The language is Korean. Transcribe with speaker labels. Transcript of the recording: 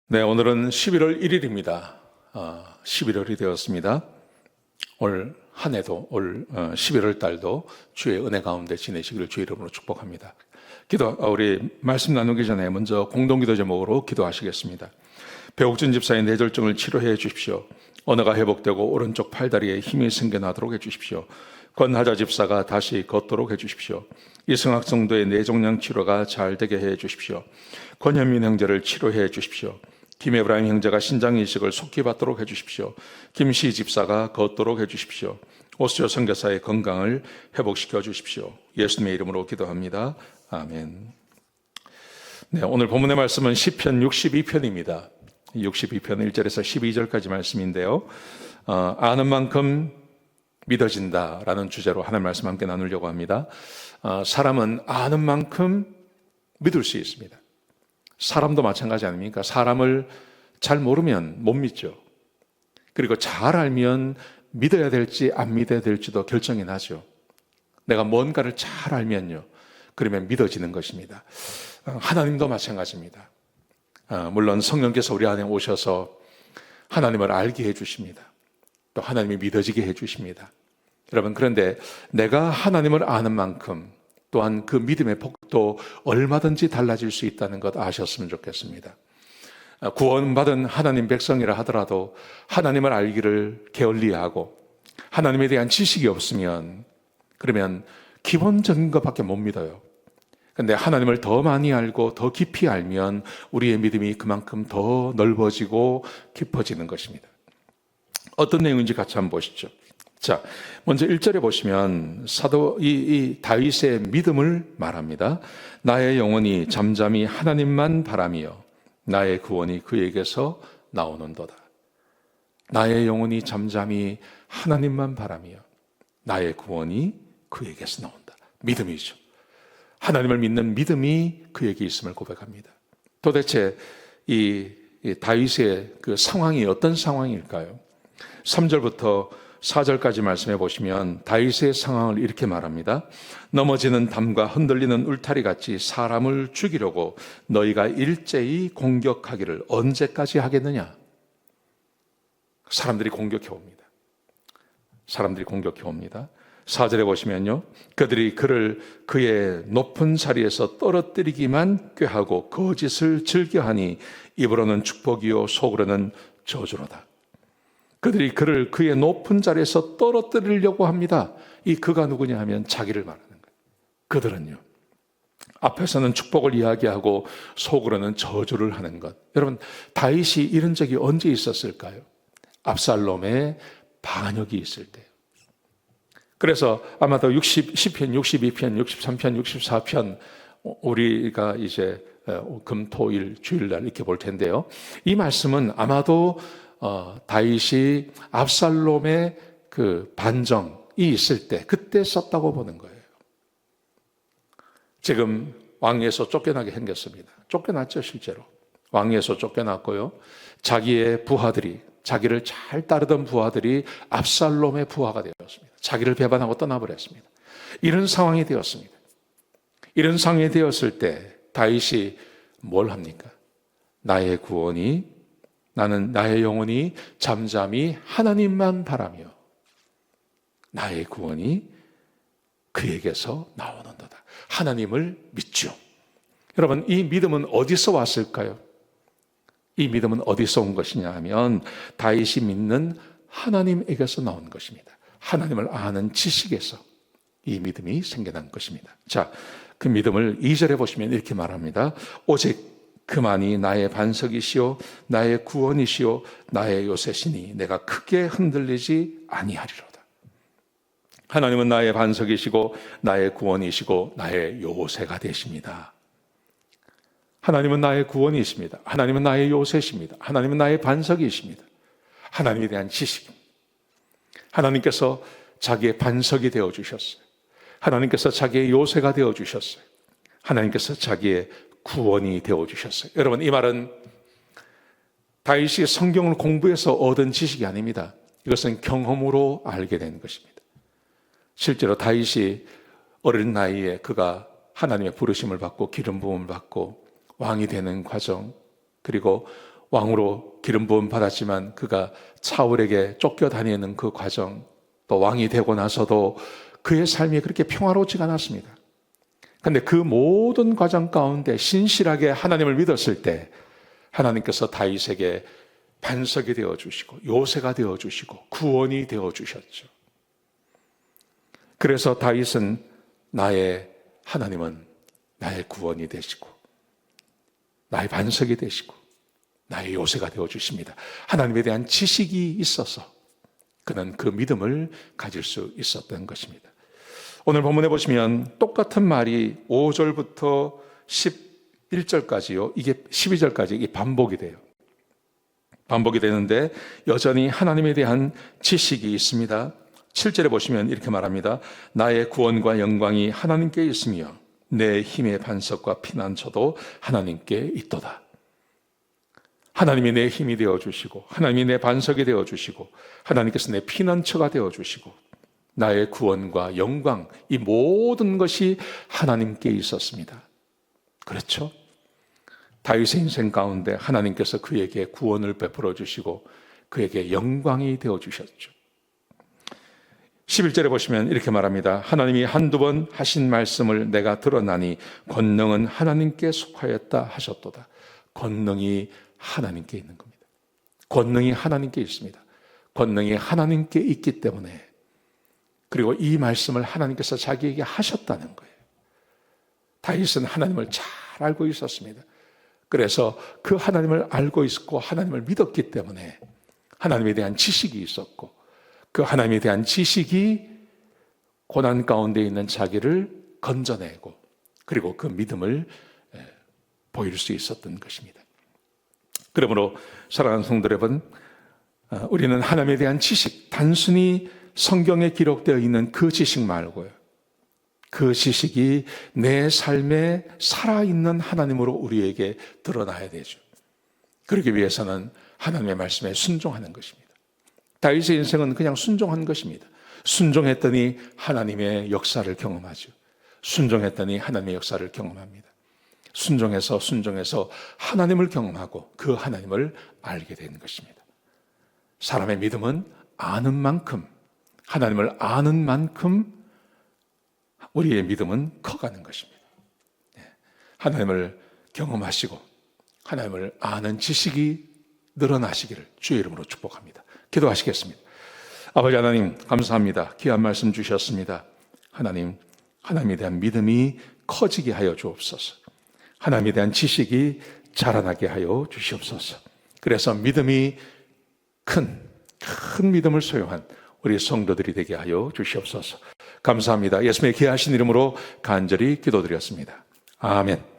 Speaker 1: 네, 오늘은 11월 1일입니다. 11월이 되었습니다. 올 한 해도, 올 11월 달도 주의 은혜 가운데 지내시기를 주의 이름으로 축복합니다. 우리 말씀 나누기 전에 먼저 공동기도 제목으로 기도하시겠습니다. 배옥준 집사의 뇌졸중을 치료해 주십시오. 언어가 회복되고 오른쪽 팔다리에 힘이 생겨나도록 해주십시오. 권하자 집사가 다시 걷도록 해주십시오. 이승학 성도의 뇌종양 치료가 잘 되게 해 주십시오. 권현민 형제를 치료해 주십시오. 김에브라임 형제가 신장 이식을 속히 받도록 해주십시오. 김시 집사가 걷도록 해주십시오. 오스조 선교사의 건강을 회복시켜 주십시오. 예수님의 이름으로 기도합니다. 아멘. 네, 오늘 본문의 말씀은 시편 62편입니다. 62편 1절에서 12절까지 말씀인데요. 아는 만큼 믿어진다라는 주제로 하나님 말씀 함께 나누려고 합니다. 사람은 아는 만큼 믿을 수 있습니다. 사람도 마찬가지 아닙니까? 사람을 잘 모르면 못 믿죠. 그리고 잘 알면 믿어야 될지 안 믿어야 될지도 결정이 나죠. 내가 뭔가를 잘 알면요, 그러면 믿어지는 것입니다. 하나님도 마찬가지입니다. 물론 성령께서 우리 안에 오셔서 하나님을 알게 해주십니다. 또 하나님이 믿어지게 해주십니다. 여러분, 그런데 내가 하나님을 아는 만큼 또한 그 믿음의 폭도 얼마든지 달라질 수 있다는 것 아셨으면 좋겠습니다. 구원받은 하나님 백성이라 하더라도 하나님을 알기를 게을리하고 하나님에 대한 지식이 없으면 그러면 기본적인 것밖에 못 믿어요. 그런데 하나님을 더 많이 알고 더 깊이 알면 우리의 믿음이 그만큼 더 넓어지고 깊어지는 것입니다. 어떤 내용인지 같이 한번 보시죠. 자, 먼저 1절에 보시면 이 다윗의 믿음을 말합니다. 나의 영혼이 잠잠히 하나님만 바라며 나의 구원이 그에게서 나오는도다. 나의 영혼이 잠잠히 하나님만 바라며 나의 구원이 그에게서 나온다. 믿음이죠. 하나님을 믿는 믿음이 그에게 있음을 고백합니다. 도대체 이 다윗의 그 상황이 어떤 상황일까요? 3절부터 4절까지 말씀해 보시면 다윗의 상황을 이렇게 말합니다. 넘어지는 담과 흔들리는 울타리 같이 사람을 죽이려고 너희가 일제히 공격하기를 언제까지 하겠느냐? 사람들이 공격해 옵니다. 사람들이 공격해 옵니다. 4절에 보시면요, 그들이 그를 그의 높은 자리에서 떨어뜨리기만 꾀하고 거짓을 즐겨하니 입으로는 축복이요 속으로는 저주로다. 그들이 그를 그의 높은 자리에서 떨어뜨리려고 합니다. 이 그가 누구냐 하면 자기를 말하는 거예요. 그들은요, 앞에서는 축복을 이야기하고 속으로는 저주를 하는 것. 여러분, 다윗이 이런 적이 언제 있었을까요? 압살롬의 반역이 있을 때요. 그래서 아마도 시편 62편, 63편, 64편 우리가 이제 금, 토, 일, 주일날 이렇게 볼 텐데요. 이 말씀은 아마도 다윗이 압살롬의 그 반정이 있을 때 그때 썼다고 보는 거예요. 지금 왕위에서 쫓겨나게 생겼습니다. 쫓겨났죠, 실제로. 왕위에서 쫓겨났고요. 자기의 부하들이, 자기를 잘 따르던 부하들이 압살롬의 부하가 되었습니다. 자기를 배반하고 떠나버렸습니다. 이런 상황이 되었습니다. 이런 상황이 되었을 때 다윗이 뭘 합니까? 나의 영혼이 잠잠히 하나님만 바라며 나의 구원이 그에게서 나오는도다. 하나님을 믿죠. 여러분, 이 믿음은 어디서 왔을까요? 이 믿음은 어디서 온 것이냐 하면 다윗이 믿는 하나님에게서 나온 것입니다. 하나님을 아는 지식에서 이 믿음이 생겨난 것입니다. 자, 그 믿음을 2절에 보시면 이렇게 말합니다. 오직 그만이 나의 반석이시오 나의 구원이시오 나의 요새시니 내가 크게 흔들리지 아니하리로다. 하나님은 나의 반석이시고 나의 구원이시고 나의 요새가 되십니다. 하나님은 나의 구원이십니다. 하나님은 나의 요새십니다. 하나님은 나의 반석이십니다. 하나님에 대한 지식입니다. 하나님께서 자기의 반석이 되어주셨어요. 하나님께서 자기의 요새가 되어주셨어요. 하나님께서 자기의 구원이 되어주셨어요. 여러분, 이 말은 다윗이 성경을 공부해서 얻은 지식이 아닙니다. 이것은 경험으로 알게 된 것입니다. 실제로 다윗이 어린 나이에 그가 하나님의 부르심을 받고 기름 부음을 받고 왕이 되는 과정, 그리고 왕으로 기름 부음 받았지만 그가 사울에게 쫓겨다니는 그 과정, 또 왕이 되고 나서도 그의 삶이 그렇게 평화롭지가 않았습니다. 그런데 그 모든 과정 가운데 신실하게 하나님을 믿었을 때 하나님께서 다윗에게 반석이 되어주시고 요새가 되어주시고 구원이 되어주셨죠. 그래서 다윗은 하나님은 나의 구원이 되시고 나의 반석이 되시고 나의 요새가 되어주십니다. 하나님에 대한 지식이 있어서 그는 그 믿음을 가질 수 있었던 것입니다. 오늘 본문에 보시면 똑같은 말이 5절부터 11절까지요. 이게 12절까지 이게 반복이 돼요. 반복이 되는데 여전히 하나님에 대한 지식이 있습니다. 7절에 보시면 이렇게 말합니다. 나의 구원과 영광이 하나님께 있으며 내 힘의 반석과 피난처도 하나님께 있도다. 하나님이 내 힘이 되어주시고 하나님이 내 반석이 되어주시고 하나님께서 내 피난처가 되어주시고 나의 구원과 영광, 이 모든 것이 하나님께 있었습니다. 그렇죠? 다윗의 인생 가운데 하나님께서 그에게 구원을 베풀어 주시고 그에게 영광이 되어주셨죠. 11절에 보시면 이렇게 말합니다. 하나님이 한두 번 하신 말씀을 내가 들었나니 권능은 하나님께 속하였다 하셨도다. 권능이 하나님께 있는 겁니다. 권능이 하나님께 있습니다. 권능이 하나님께 있기 때문에, 그리고 이 말씀을 하나님께서 자기에게 하셨다는 거예요. 다윗은 하나님을 잘 알고 있었습니다. 그래서 그 하나님을 알고 있었고 하나님을 믿었기 때문에 하나님에 대한 지식이 있었고, 그 하나님에 대한 지식이 고난 가운데 있는 자기를 건져내고 그리고 그 믿음을 보일 수 있었던 것입니다. 그러므로 사랑하는 성도 여러분, 우리는 하나님에 대한 지식, 단순히 성경에 기록되어 있는 그 지식 말고요, 그 지식이 내 삶에 살아있는 하나님으로 우리에게 드러나야 되죠. 그러기 위해서는 하나님의 말씀에 순종하는 것입니다. 다윗의 인생은 그냥 순종한 것입니다. 순종했더니 하나님의 역사를 경험하죠. 순종했더니 하나님의 역사를 경험합니다. 순종해서 하나님을 경험하고 그 하나님을 알게 된 것입니다. 사람의 믿음은 아는 만큼, 하나님을 아는 만큼 우리의 믿음은 커가는 것입니다. 하나님을 경험하시고 하나님을 아는 지식이 늘어나시기를 주의 이름으로 축복합니다. 기도하시겠습니다. 아버지 하나님, 감사합니다. 귀한 말씀 주셨습니다. 하나님, 하나님에 대한 믿음이 커지게 하여 주옵소서. 하나님에 대한 지식이 자라나게 하여 주시옵소서. 그래서 믿음이 큰 믿음을 소유한 우리 성도들이 되게 하여 주시옵소서. 감사합니다. 예수님의 귀하신 이름으로 간절히 기도드렸습니다. 아멘.